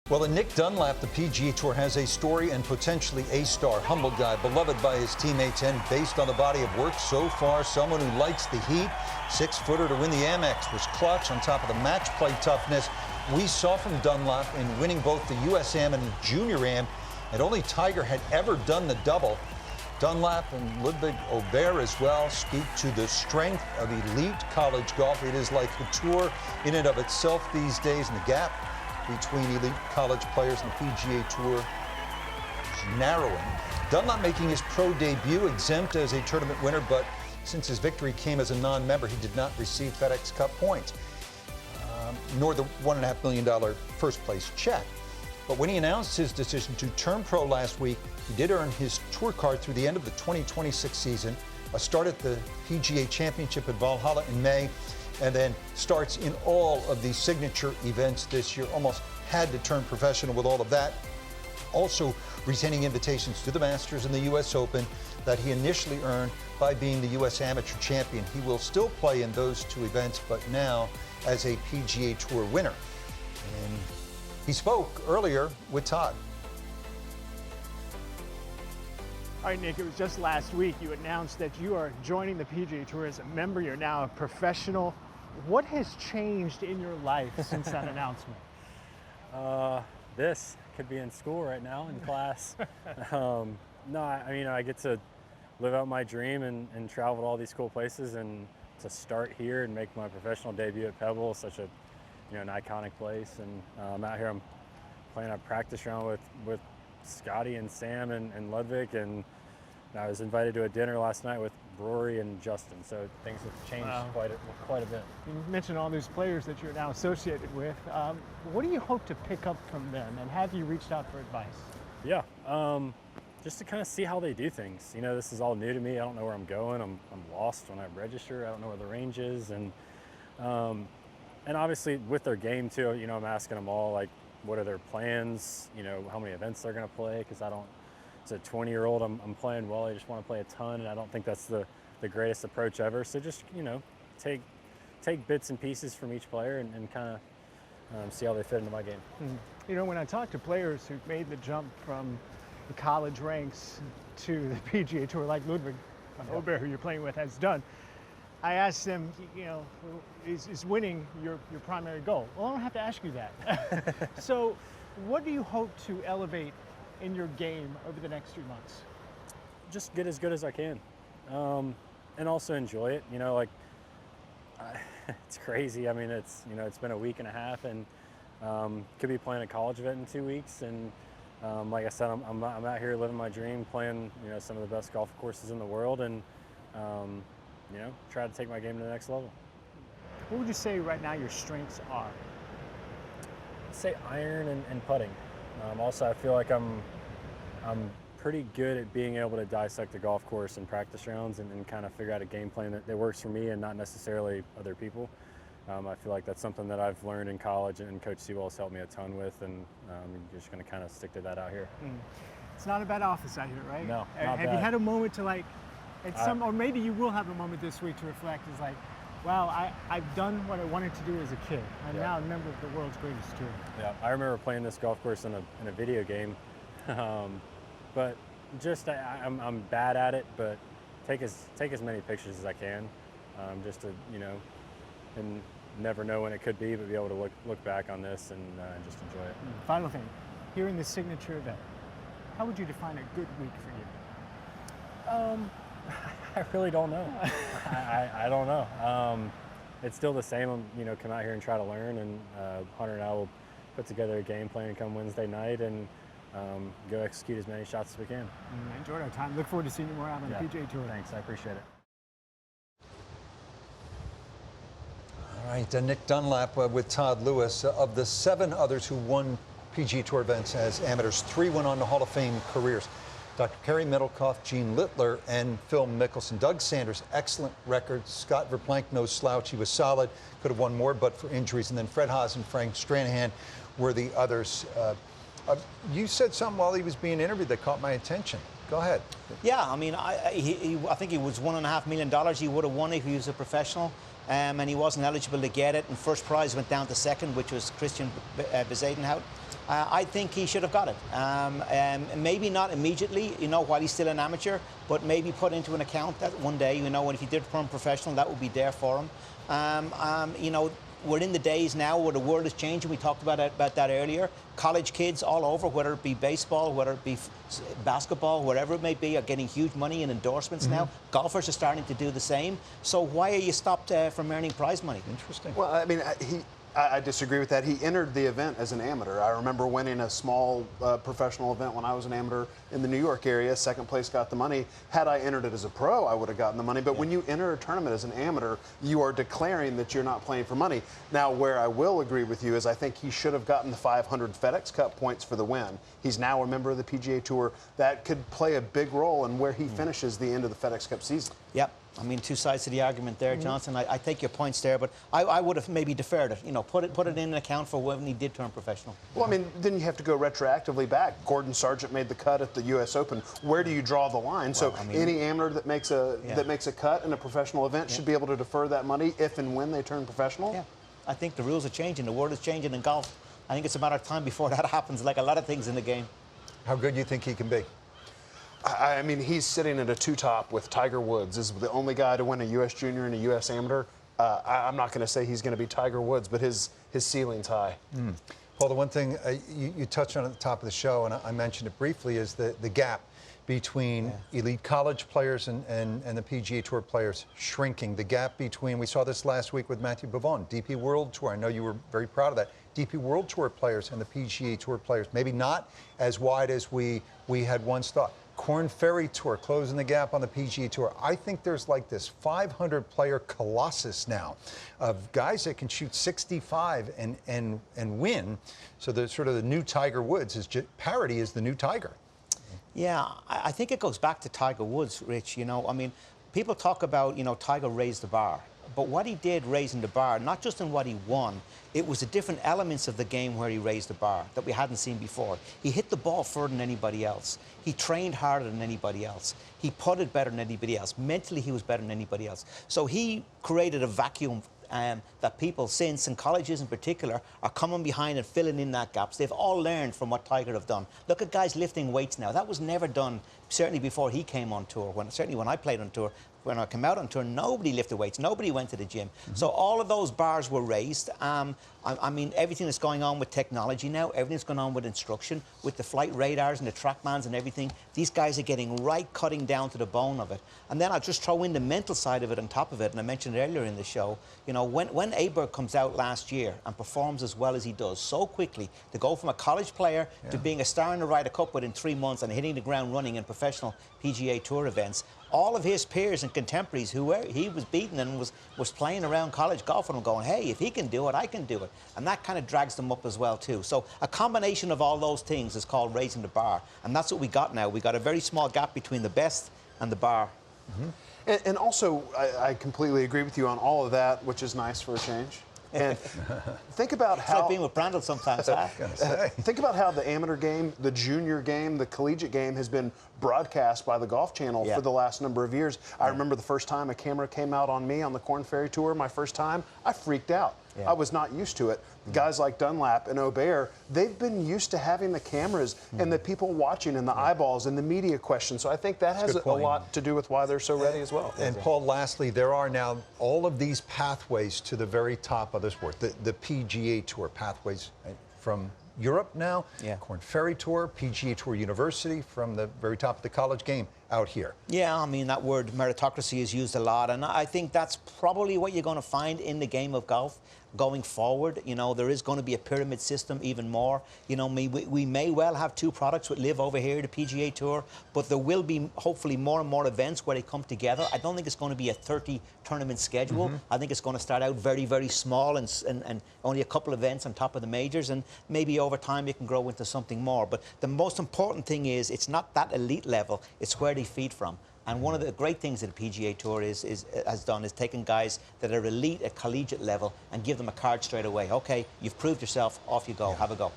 Well, in Nick Dunlap, the PGA Tour has a story and potentially a star. Humble guy, beloved by his teammates, and based on the body of work so far, someone who likes the heat. 6-footer to win the Amex was clutch on top of the match play toughness we saw from Dunlap in winning both the US Am and the Junior Am, and only Tiger had ever done the double. Dunlap and Ludwig Aubert as well speak to the strength of elite college golf. It is like the tour in and of itself these days, and the gap between elite college players and the PGA Tour is narrowing. Dunlap making his pro debut exempt as a tournament winner, but since his victory came as a non-member, he did not receive FedEx Cup points, nor the $1.5 million first place check. But when he announced his decision to turn pro last week, he did earn his tour card through the end of the 2026 season, a start at the PGA Championship at Valhalla in May, and then starts in all of the signature events this year. Almost had to turn professional with all of that. Also retaining invitations to the Masters and the U.S. Open that he initially earned by being the U.S. Amateur Champion. He will still play in those two events, but now as a PGA Tour winner. And he spoke earlier with Todd. All right, Nick, it was just last week you announced that you are joining the PGA Tour as a member. You're now a professional. What has changed in your life since that announcement? This could be in school right now in class. No, I mean, I get to live out my dream and travel to all these cool places, and to start here and make my professional debut at Pebble, such a an iconic place. And I'm out here. I'm playing a practice round with Scotty and Sam and Ludwig, and I was invited to a dinner last night with Rory and Justin. So things have changed quite a bit. You mentioned all these players that you're now associated with. What do you hope to pick up from them, and have you reached out for advice? Yeah, just to kind of see how they do things. This is all new to me. I don't know where I'm going. I'm lost when I register. I don't know where the range is, and obviously with their game too. I'm asking them all, like, what are their plans? How many events they're going to play? Because as a 20-year-old, I'm playing well. I just want to play a ton, and I don't think that's the greatest approach ever. So just take bits and pieces from each player and kind of see how they fit into my game. Mm-hmm. When I talk to players who've made the jump from the college ranks to the PGA Tour, like Ludwig Aubert, who you're playing with, has done, I ask them, is winning your primary goal? Well, I don't have to ask you that. So what do you hope to elevate in your game over the next few months? Just get as good as I can, and also enjoy it. It's crazy. I mean, it's been a week and a half, and could be playing a college event in 2 weeks. And like I said, I'm out here living my dream, playing some of the best golf courses in the world, and try to take my game to the next level. What would you say right now your strengths are? I'd say iron and putting. Also, I feel like I'm pretty good at being able to dissect the golf course in practice rounds and kind of figure out a game plan that works for me and not necessarily other people. I feel like that's something that I've learned in college, and Coach Sewell's helped me a ton with, and I'm just going to kind of stick to that out here. It's not a bad office out here, right? No, Have you had a moment to or maybe you will have a moment this week to reflect, is like, wow, I've done what I wanted to do as a kid. I'm now a member of the world's greatest tour. Yeah, I remember playing this golf course in a video game, but just I'm bad at it. But take as many pictures as I can, just to and never know when it could be, but be able to look back on this and just enjoy it. Final thing, here in this signature event, how would you define a good week for you? I really don't know. I don't know. It's still the same. Come out here and try to learn, and Hunter and I will put together a game plan come Wednesday night and go execute as many shots as we can. Enjoyed our time. Look forward to seeing you more out on the PGA Tour. Thanks. I appreciate it. All right, Nick Dunlap with Todd Lewis. Of the 7 others who won PGA Tour events as amateurs, 3 went on to Hall of Fame careers. Dr. Kerry Middlecoff, Gene Littler, and Phil Mickelson. Doug Sanders, excellent record. Scott Verplank, no slouch. He was solid. Could have won more, but for injuries. And then Fred Haas and Frank Stranahan were the others. You said something while he was being interviewed that caught my attention. Go ahead. Yeah, I mean, I think it was $1.5 million he would have won if he was a professional. And he wasn't eligible to get it. And first prize went down to second, which was Christian Bezuidenhout. I think he should have got it. Maybe not immediately, while he's still an amateur, but maybe put into an account that one day, when if he did turn professional, that would be there for him. We're in the days now where the world is changing. We talked about that earlier. College kids all over, whether it be baseball, whether it be basketball, whatever it may be, are getting huge money in endorsements now. Golfers are starting to do the same. So why are you stopped from earning prize money? Interesting. Well, I mean, I disagree with that. He entered the event as an amateur. I remember winning a small professional event when I was an amateur in the New York area. Second place got the money. Had I entered it as a pro, I would have gotten the money. But when you enter a tournament as an amateur, you are declaring that you're not playing for money. Now, where I will agree with you is I think he should have gotten the 500 FedEx Cup points for the win. He's now a member of the PGA Tour. That could play a big role in where he finishes the end of the FedEx Cup season. Yep. I mean, two sides to the argument there, Johnson. I take your points there, but I would have maybe deferred it. Put it in an account for when he did turn professional. Well, I mean, then you have to go retroactively back. Gordon Sargent made the cut at the U.S. Open. Where do you draw the line? Well, any amateur that makes a cut in a professional event should be able to defer that money if and when they turn professional. Yeah, I think the rules are changing. The world is changing in golf. I think it's a matter of time before that happens, like a lot of things in the game. How good do you think he can be? I mean, he's sitting at a two-top with Tiger Woods. Is the only guy to win a U.S. Junior and a U.S. Amateur. I'm not going to say he's going to be Tiger Woods, but his ceiling's high. Paul, the one thing you touched on at the top of the show, and I mentioned it briefly, is the gap between elite college players and the PGA Tour players shrinking. The gap between, we saw this last week with Matthew Bavon, DP World Tour. I know you were very proud of that. DP World Tour players and the PGA Tour players, maybe not as wide as we had once thought. Korn Ferry Tour closing the gap on the PGA Tour. I think there's like this 500-player colossus now of guys that can shoot 65 and win. So the sort of the new Tiger Woods is parity is the new Tiger. Yeah, I think it goes back to Tiger Woods, Rich. I mean, people talk about, Tiger raised the bar. But what he did raising the bar, not just in what he won, it was the different elements of the game where he raised the bar that we hadn't seen before. He hit the ball further than anybody else. He trained harder than anybody else. He putted better than anybody else. Mentally, he was better than anybody else. So he created a vacuum that people since, and colleges in particular, are coming behind and filling in that gap. So they've all learned from what Tiger have done. Look at guys lifting weights now. That was never done, certainly before he came on tour. Certainly when I played on tour, when I came out on tour, nobody lifted weights. Nobody went to the gym. So all of those bars were raised. I mean, everything that's going on with technology now, everything's going on with instruction, with the flight radars and the TrackMans and everything. These guys are getting cutting down to the bone of it. And then I'll just throw in the mental side of it on top of it. And I mentioned it earlier in the show, when Aberg comes out last year and performs as well as he does so quickly, to go from a college player to being a star in the Ryder Cup within 3 months and hitting the ground running in professional PGA Tour events, all of his peers and contemporaries who he was beating and was playing around college golf and going, hey, if he can do it, I can do it. And that kind of drags them up as well, too. So a combination of all those things is called raising the bar. And that's what we got now. We got a very small gap between the best and the bar. And also, I completely agree with you on all of that, which is nice for a change. And think about how... It's like being with Brandel sometimes, huh? Think about how the amateur game, the junior game, the collegiate game has been broadcast by the Golf Channel for the last number of years. I remember the first time a camera came out on me on the Korn Ferry Tour, my first time, I freaked out. I was not used to it. Guys like Dunlap and Aubert, they've been used to having the cameras and the people watching and the eyeballs and the media questions. So I think that has a lot to do with why they're so ready as well. And Paul, lastly, there are now all of these pathways to the very top of the sport, the PGA Tour pathways from Europe now, Korn Ferry Tour, PGA Tour University, from the very top of the college game out here. Yeah, I mean, that word meritocracy is used a lot, and I think that's probably what you're going to find in the game of golf going forward. There is going to be a pyramid system even more. We may well have two products with live over here, the PGA Tour, but there will be hopefully more and more events where they come together. I don't think it's going to be a 30 tournament schedule. I think it's going to start out very, very small and only a couple of events on top of the majors, and maybe over time it can grow into something more. But the most important thing is it's not that elite level, it's where they feed from. And one of the great things that the PGA Tour has done is taken guys that are elite at collegiate level and give them a card straight away. Okay, you've proved yourself, off you go, have a go.